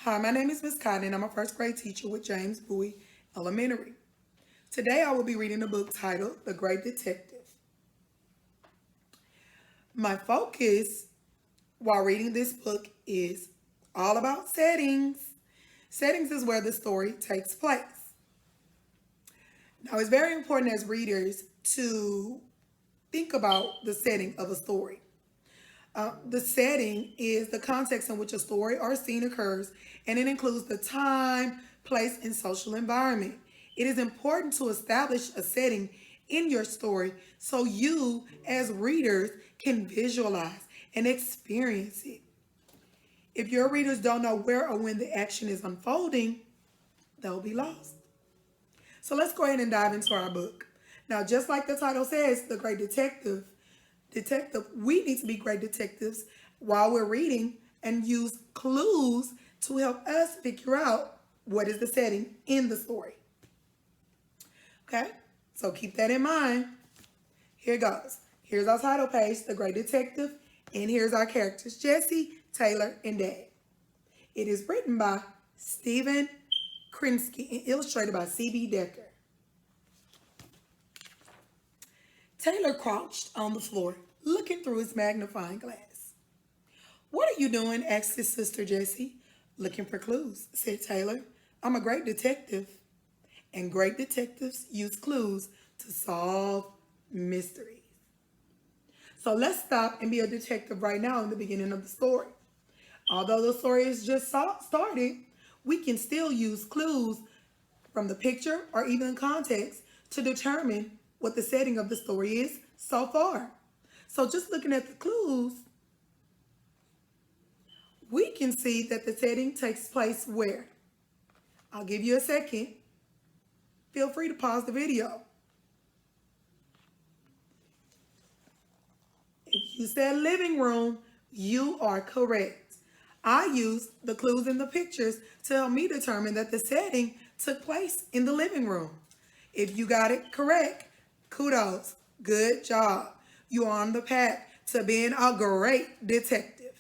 Hi, my name is Miss Cotton and I'm a first grade teacher with James Bowie Elementary. Today I will be reading a book titled The Great Detective. My focus while reading this book is all about settings. Settings is where the story takes place. Now it's very important as readers to think about the setting of a story. The setting is the context in which a story or scene occurs, and it includes the time, place, and social environment. It is important to establish a setting in your story so you, as readers, can visualize and experience it. If your readers don't know where or when the action is unfolding, they'll be lost. So let's go ahead and dive into our book. Now, just like the title says, The Great Detective, we need to be great detectives while we're reading and use clues to help us figure out what is the setting in the story. Okay, so keep that in mind. Here goes. Here's our title page, The Great Detective, and here's our characters, Jesse, Taylor, and Dad. It is written by Stephen Krinsky and illustrated by C.B. Decker. Taylor crouched on the floor, looking through his magnifying glass. "What are you doing?" asked his sister Jessie. "Looking for clues," said Taylor. "I'm a great detective." And great detectives use clues to solve mysteries. So let's stop and be a detective right now in the beginning of the story. Although the story is just started, we can still use clues from the picture or even context to determine what the setting of the story is so far. So just looking at the clues, we can see that the setting takes place where? I'll give you a second. Feel free to pause the video. If you said living room, you are correct. I used the clues in the pictures to help me determine that the setting took place in the living room. If you got it correct, kudos. Good job. You're on the path to being a great detective.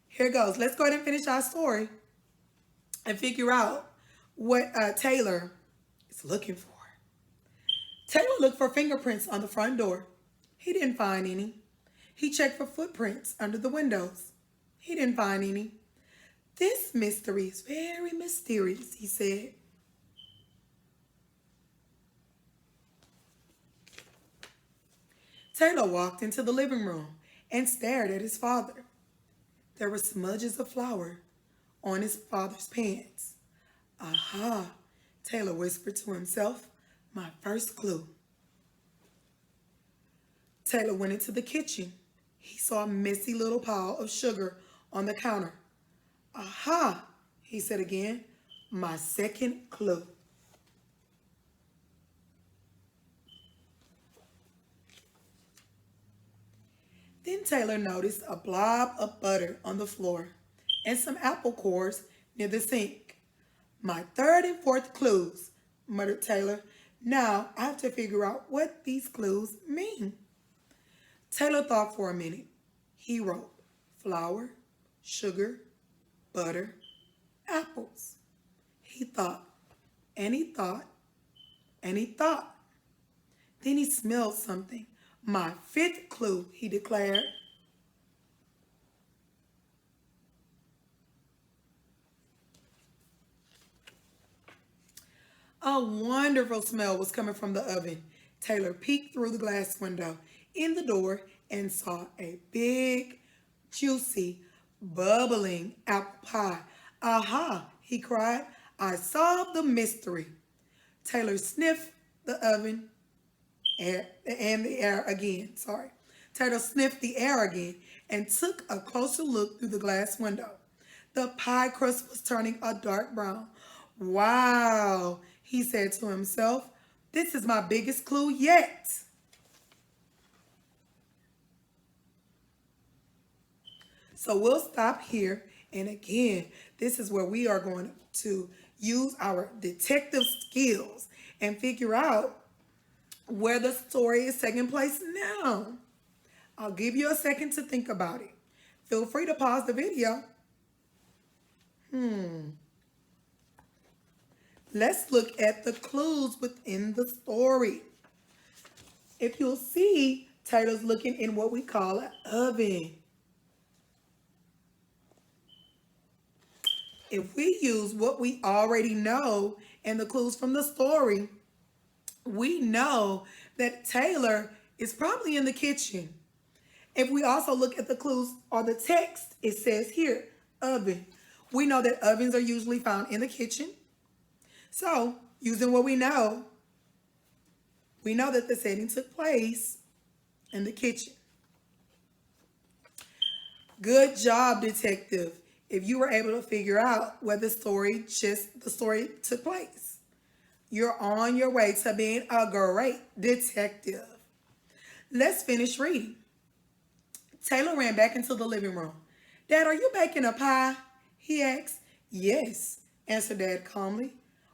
Here goes. Let's go ahead and finish our story and figure out what Taylor is looking for. Taylor looked for fingerprints on the front door. He didn't find any. He checked for footprints under the windows. He didn't find any. "This mystery is very mysterious," he said. Taylor walked into the living room and stared at his father. There were smudges of flour on his father's pants. "Aha," Taylor whispered to himself, "my first clue." Taylor went into the kitchen. He saw a messy little pile of sugar on the counter. "Aha," he said again, "my second clue." Then Taylor noticed a blob of butter on the floor and some apple cores near the sink. "My third and fourth clues," muttered Taylor. "Now I have to figure out what these clues mean." Taylor thought for a minute. He wrote flour, sugar, butter, apples. He thought, and he thought, and he thought. Then he smelled something. "My fifth clue," he declared. A wonderful smell was coming from the oven. Taylor peeked through the glass window in the door and saw a big, juicy, bubbling apple pie. "Aha," he cried, "I solved the mystery." Taylor sniffed the oven and the air again. Taylor sniffed the air again and took a closer look through the glass window. The pie crust was turning a dark brown. "Wow," he said to himself, "this is my biggest clue yet." So we'll stop here. And again, this is where we are going to use our detective skills and figure out where the story is taking place now. I'll give you a second to think about it. Feel free to pause the video. Let's look at the clues within the story. If you'll see, Taylor's looking in what we call an oven. If we use what we already know and the clues from the story, we know that Taylor is probably in the kitchen. If we also look at the clues or the text, it says here, oven. We know that ovens are usually found in the kitchen. So, using what we know that the setting took place in the kitchen. Good job, detective. If you were able to figure out where the story took place. You're on your way to being a great detective. Let's finish reading. Taylor ran back into the living room. Dad, are you baking a pie? He asked. Yes, answered Dad calmly.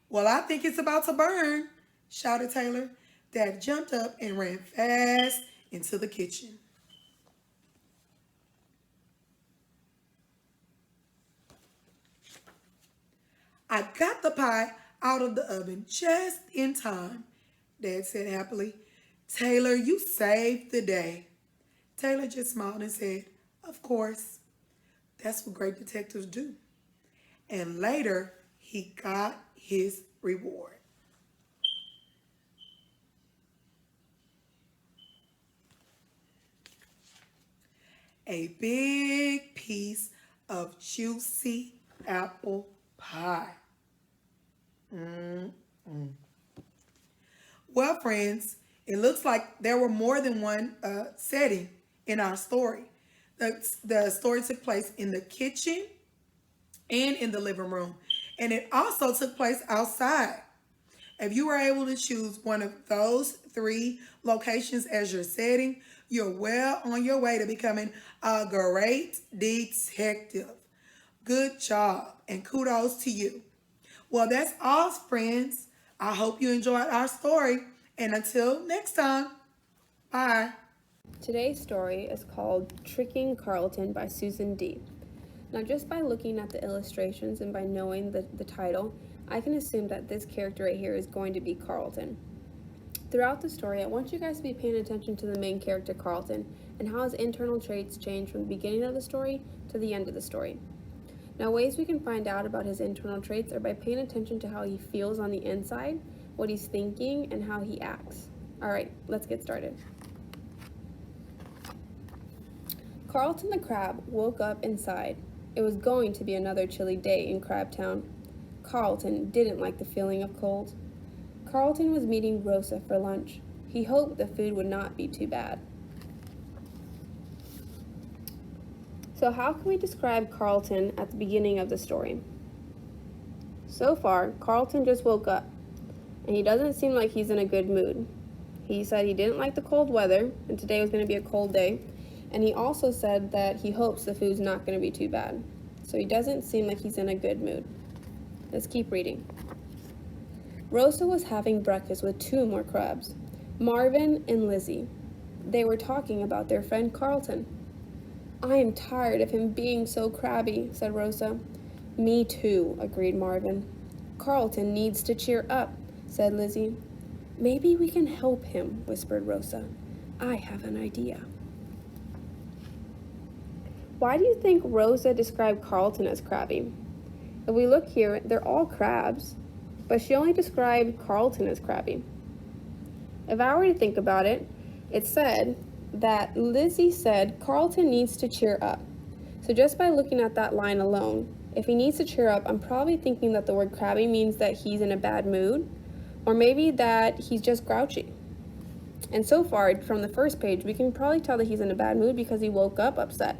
Well, I think it's about to burn, shouted Taylor. Dad jumped up and ran fast into the kitchen. I got the pie out of the oven just in time, Dad said happily. Taylor, you saved the day. Taylor just smiled and said, of course. That's what great detectives do. And later, he got his reward. A big piece of juicy apple pie. Well, friends, it looks like there were more than one setting in our story. The story took place in the kitchen and in the living room, and it also took place outside. If you were able to choose one of those 3 locations as your setting, you're well on your way to becoming a great detective. Good job, and kudos to you. Well, that's all, friends. I hope you enjoyed our story, and until next time, bye. Today's story is called Tricking Carlton by Susan D. Now, just by looking at the illustrations and by knowing the title, I can assume that this character right here is going to be Carlton. Throughout the story, I want you guys to be paying attention to the main character, Carlton, and how his internal traits change from the beginning of the story to the end of the story. Now, ways we can find out about his internal traits are by paying attention to how he feels on the inside, what he's thinking, and how he acts. All right, let's get started. Carlton the Crab woke up and sighed. It was going to be another chilly day in Crabtown. Carlton didn't like the feeling of cold. Carlton was meeting Rosa for lunch. He hoped the food would not be too bad. So how can we describe Carlton at the beginning of the story? So far, Carlton just woke up, and he doesn't seem like he's in a good mood. He said he didn't like the cold weather, and today was going to be a cold day, and he also said that he hopes the food's not going to be too bad. So he doesn't seem like he's in a good mood. Let's keep reading. Rosa was having breakfast with 2 more crabs, Marvin and Lizzie. They were talking about their friend Carlton. I am tired of him being so crabby, said Rosa. Me too, agreed Marvin. Carlton needs to cheer up, said Lizzie. Maybe we can help him, whispered Rosa. I have an idea. Why do you think Rosa described Carlton as crabby? If we look here, they're all crabs, but she only described Carlton as crabby. If I were to think about it, it said that Lizzie said Carlton needs to cheer up. So just by looking at that line alone, if he needs to cheer up, I'm probably thinking that the word crabby means that he's in a bad mood, or maybe that he's just grouchy. And so far, from the first page, we can probably tell that he's in a bad mood because he woke up upset.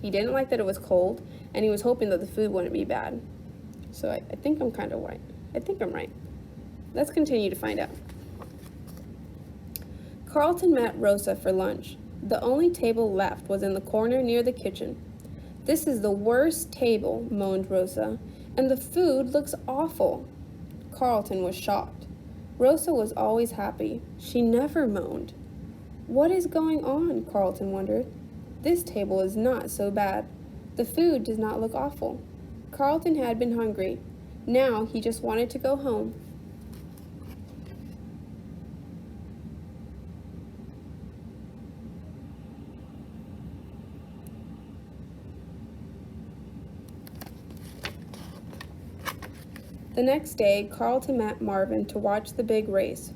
He didn't like that it was cold, and he was hoping that the food wouldn't be bad. So I think I'm kind of right. I think I'm right. Let's continue to find out. Carlton met Rosa for lunch. The only table left was in the corner near the kitchen. This is the worst table, moaned Rosa, and the food looks awful. Carlton was shocked. Rosa was always happy. She never moaned. What is going on? Carlton wondered. This table is not so bad. The food does not look awful. Carlton had been hungry. Now he just wanted to go home. The next day, Carlton met Marvin to watch the big race.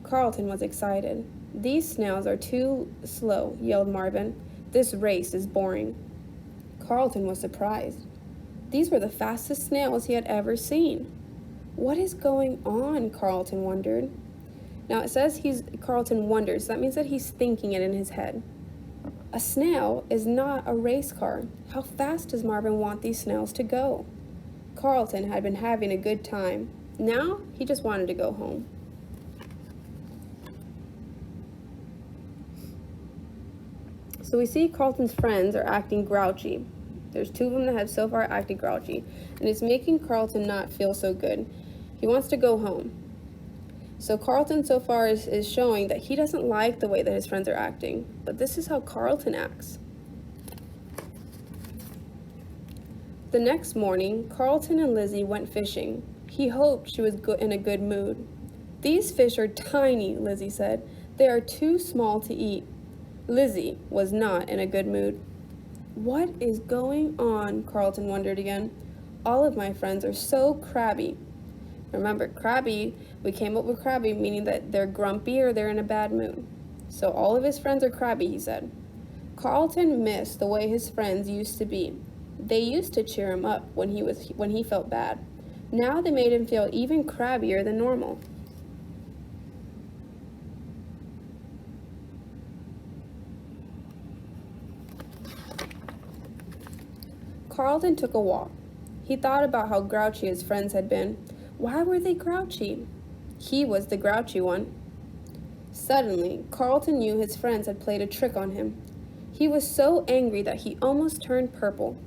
Carlton was excited. "These snails are too slow," yelled Marvin. "This race is boring." Carlton was surprised. These were the fastest snails he had ever seen. What is going on? Carlton wondered. Now it says Carlton wonders, so that means that he's thinking it in his head. A snail is not a race car. How fast does Marvin want these snails to go? Carlton had been having a good time. Now he just wanted to go home. So we see Carlton's friends are acting grouchy. There's two of them that have so far acted grouchy, and it's making Carlton not feel so good. He wants to go home. So Carlton so far is showing that he doesn't like the way that his friends are acting, but this is how Carlton acts. The next morning, Carlton and Lizzie went fishing. He hoped she was in a good mood. "These fish are tiny," Lizzie said. "They are too small to eat." Lizzie was not in a good mood. What is going on? Carlton wondered again. All of my friends are so crabby. Remember, crabby, we came up with crabby meaning that they're grumpy or they're in a bad mood. So all of his friends are crabby, he said. Carlton missed the way his friends used to be. They used to cheer him up when he felt bad. Now they made him feel even crabbier than normal. Carlton took a walk. He thought about how grouchy his friends had been. Why were they grouchy? He was the grouchy one. Suddenly, Carlton knew his friends had played a trick on him. He was so angry that he almost turned purple.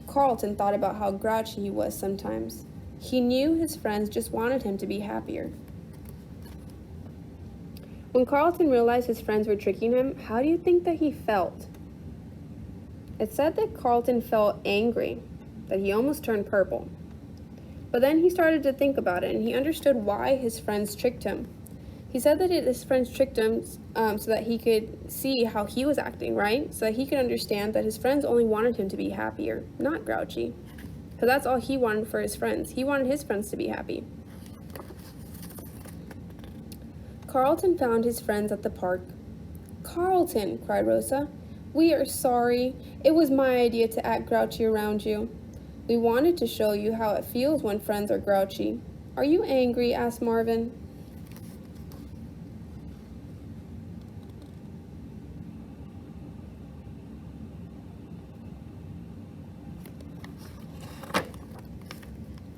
Carlton thought about how grouchy he was sometimes. He knew his friends just wanted him to be happier. When Carlton realized his friends were tricking him, how do you think that he felt? It said that Carlton felt angry, that he almost turned purple. But then he started to think about it, and he understood why his friends tricked him. He said that his friends tricked him so that he could see how he was acting, right? So that he could understand that his friends only wanted him to be happier, not grouchy. Because that's all he wanted for his friends. He wanted his friends to be happy. Carlton found his friends at the park. "Carlton," cried Rosa, "we are sorry. It was my idea to act grouchy around you. We wanted to show you how it feels when friends are grouchy. Are you angry?" asked Marvin.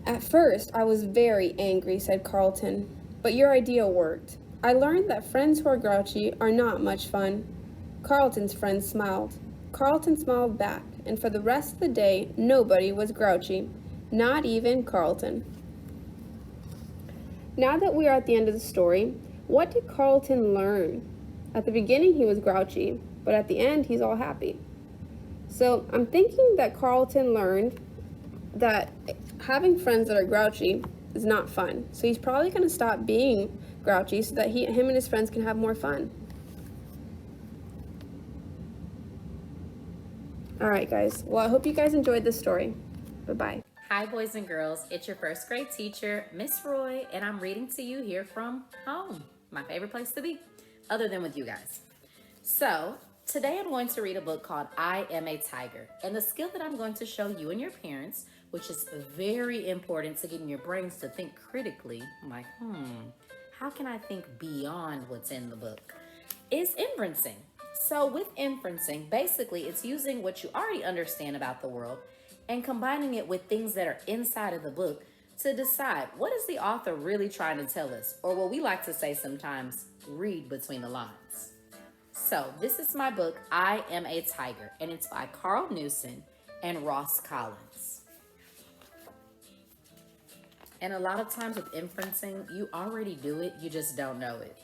"At first, I was very angry," said Carlton, "but your idea worked. I learned that friends who are grouchy are not much fun." Carlton's friends smiled. Carlton smiled back, and for the rest of the day, nobody was grouchy, not even Carlton. Now that we are at the end of the story, what did Carlton learn? At the beginning, he was grouchy, but at the end, he's all happy. So I'm thinking that Carlton learned that having friends that are grouchy is not fun. So he's probably going to stop being grouchy so that him and his friends can have more fun. All right, guys. Well, I hope you guys enjoyed this story. Bye-bye. Hi, boys and girls. It's your first grade teacher, Miss Roy, and I'm reading to you here from home, my favorite place to be, other than with you guys. So today I'm going to read a book called I Am a Tiger, and the skill that I'm going to show you and your parents, which is very important to getting your brains to think critically, like, how can I think beyond what's in the book, is inferencing. So with inferencing, basically it's using what you already understand about the world and combining it with things that are inside of the book to decide what is the author really trying to tell us, or what we like to say sometimes, read between the lines. So this is my book, I Am a Tiger, and it's by Carl Newson and Ross Collins. And a lot of times with inferencing, you already do it, you just don't know it.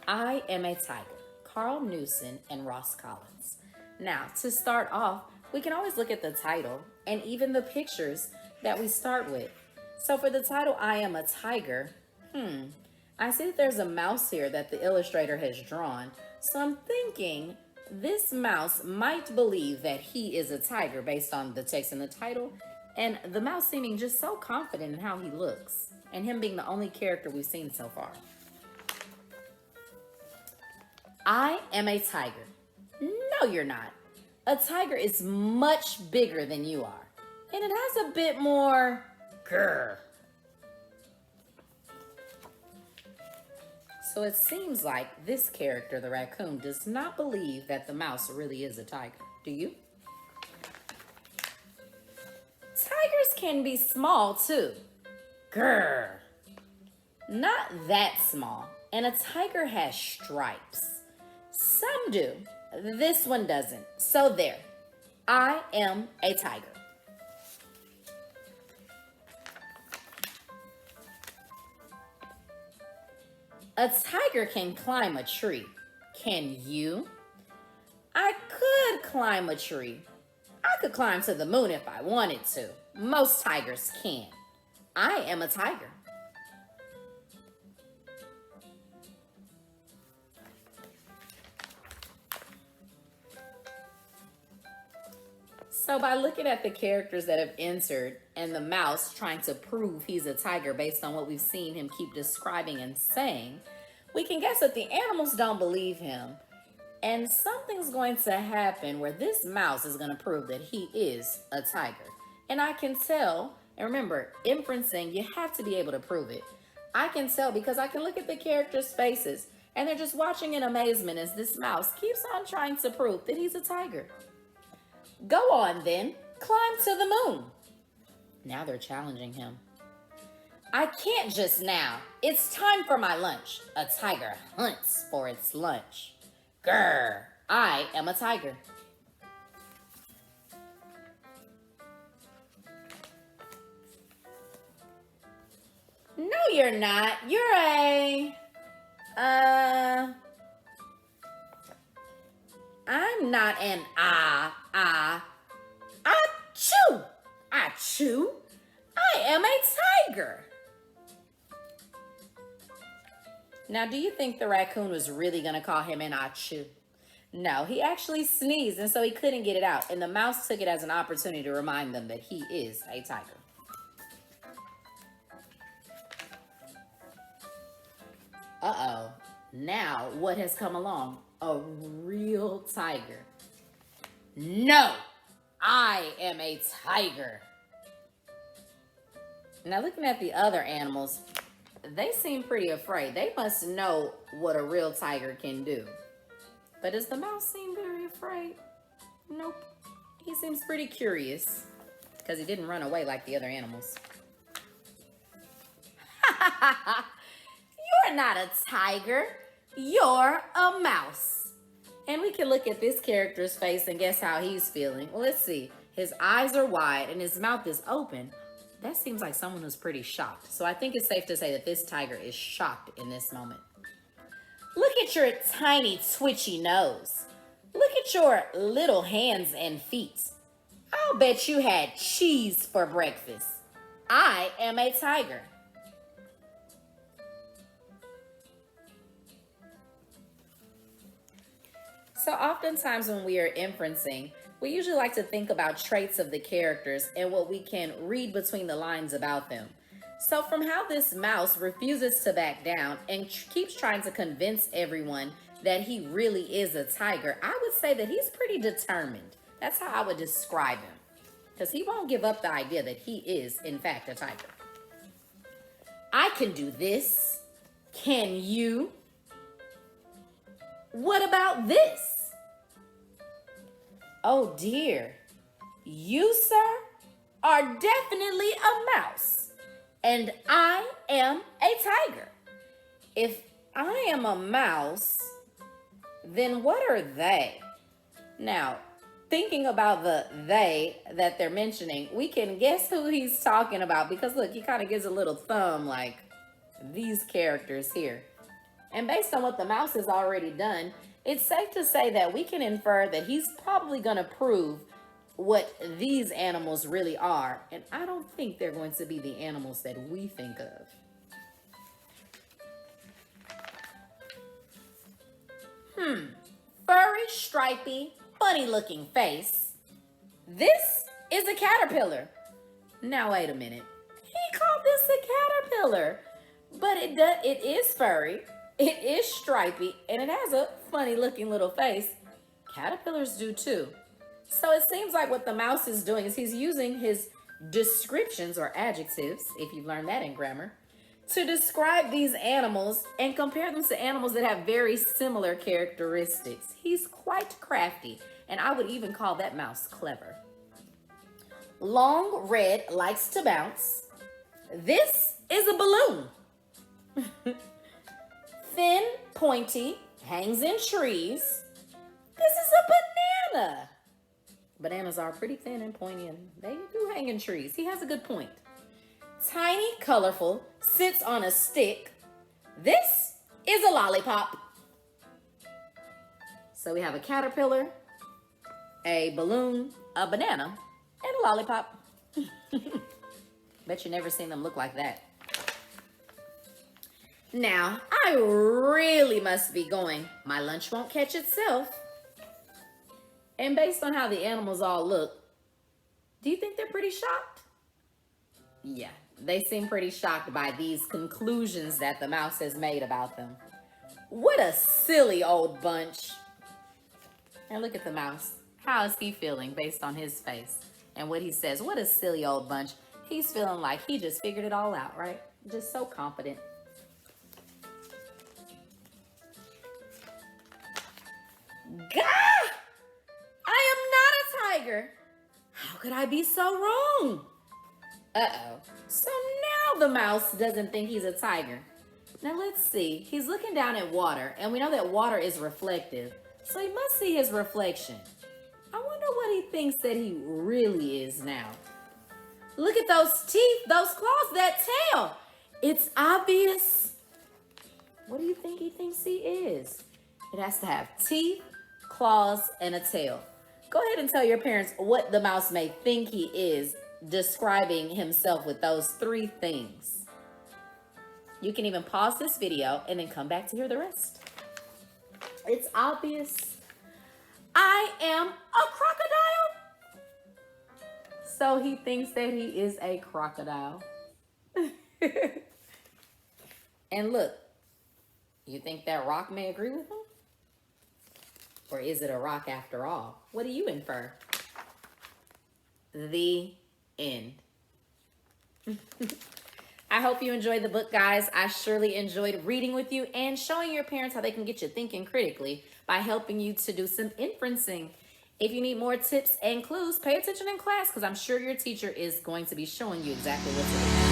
I Am a Tiger, Carl Newson and Ross Collins. Now, to start off, we can always look at the title and even the pictures that we start with. So for the title, I Am a Tiger, I see that there's a mouse here that the illustrator has drawn. So I'm thinking this mouse might believe that he is a tiger based on the text in the title, and the mouse seeming just so confident in how he looks, and him being the only character we've seen so far. I am a tiger. No, you're not. A tiger is much bigger than you are, and it has a bit more grr. So it seems like this character, the raccoon, does not believe that the mouse really is a tiger. Do you? Tigers can be small too. Grr. Not that small. And a tiger has stripes. Some do. This one doesn't. So there. I am a tiger. A tiger can climb a tree. Can you? I could climb a tree. I could climb to the moon if I wanted to. Most tigers can. I am a tiger. So by looking at the characters that have entered and the mouse trying to prove he's a tiger based on what we've seen him keep describing and saying, we can guess that the animals don't believe him. And something's going to happen where this mouse is going to prove that he is a tiger. And I can tell, and remember, inferencing, you have to be able to prove it. I can tell because I can look at the characters' faces and they're just watching in amazement as this mouse keeps on trying to prove that he's a tiger. Go on then, climb to the moon. Now they're challenging him. I can't just now. It's time for my lunch. A tiger hunts for its lunch. Grr, I am a tiger. No, you're not. You're I'm not an achoo. Achoo. I am a tiger. Now, do you think the raccoon was really going to call him an achoo? No, he actually sneezed, and so he couldn't get it out. And the mouse took it as an opportunity to remind them that he is a tiger. Uh-oh. Now, what has come along? A real tiger. No, I am a tiger. Now, looking at the other animals, they seem pretty afraid. They must know what a real tiger can do. But does the mouse seem very afraid? Nope. He seems pretty curious because he didn't run away like the other animals. You're not a tiger. You're a mouse. And we can look at this character's face and guess how he's feeling. Well, let's see. His eyes are wide and his mouth is open. That seems like someone who's pretty shocked. So I think it's safe to say that this tiger is shocked in this moment. Look at your tiny twitchy nose. Look at your little hands and feet. I'll bet you had cheese for breakfast. I am a tiger. So oftentimes when we are inferencing, we usually like to think about traits of the characters and what we can read between the lines about them. So from how this mouse refuses to back down and keeps trying to convince everyone that he really is a tiger, I would say that he's pretty determined. That's how I would describe him. Because he won't give up the idea that he is, in fact, a tiger. I can do this. Can you? What about this? Oh dear, you, sir, are definitely a mouse, and I am a tiger. If I am a mouse, then what are they? Now, thinking about the they that they're mentioning, we can guess who he's talking about because look, he kind of gives a little thumb like these characters here. And based on what the mouse has already done, it's safe to say that we can infer that he's probably going to prove what these animals really are. And I don't think they're going to be the animals that we think of. Furry, stripy, funny looking face. This is a caterpillar. Now wait a minute. He called this a caterpillar, but it is furry, it is stripy, and it has a funny looking little face. Caterpillars do too. So it seems like what the mouse is doing is he's using his descriptions or adjectives, if you've learned that in grammar, to describe these animals and compare them to animals that have very similar characteristics. He's quite crafty, and I would even call that mouse clever. Long red likes to bounce. This is a balloon. Thin, pointy, hangs in trees. This is a banana. Bananas are pretty thin and pointy, and they do hang in trees. He has a good point. Tiny, colorful, sits on a stick. This is a lollipop. So we have a caterpillar, a balloon, a banana, and a lollipop. Bet you never seen them look like that. Now, I really must be going. My lunch won't catch itself. And based on how the animals all look, do you think they're pretty shocked? Yeah, they seem pretty shocked by these conclusions that the mouse has made about them. What a silly old bunch. And look at the mouse. How is he feeling based on his face and what he says? What a silly old bunch. He's feeling like he just figured it all out, right? Just so confident. Gah! I am not a tiger. How could I be so wrong? Uh-oh. So now the mouse doesn't think he's a tiger. Now let's see. He's looking down at water, and we know that water is reflective. So he must see his reflection. I wonder what he thinks that he really is now. Look at those teeth, those claws, that tail. It's obvious. What do you think he thinks he is? It has to have teeth, claws, and a tail. Go ahead and tell your parents what the mouse may think he is, describing himself with those three things. You can even pause this video and then come back to hear the rest. It's obvious. I am a crocodile. So he thinks that he is a crocodile. And look, you think that rock may agree with him? Or is it a rock after all? What do you infer? The end. I hope you enjoyed the book, guys. I surely enjoyed reading with you and showing your parents how they can get you thinking critically by helping you to do some inferencing. If you need more tips and clues, pay attention in class because I'm sure your teacher is going to be showing you exactly what to do.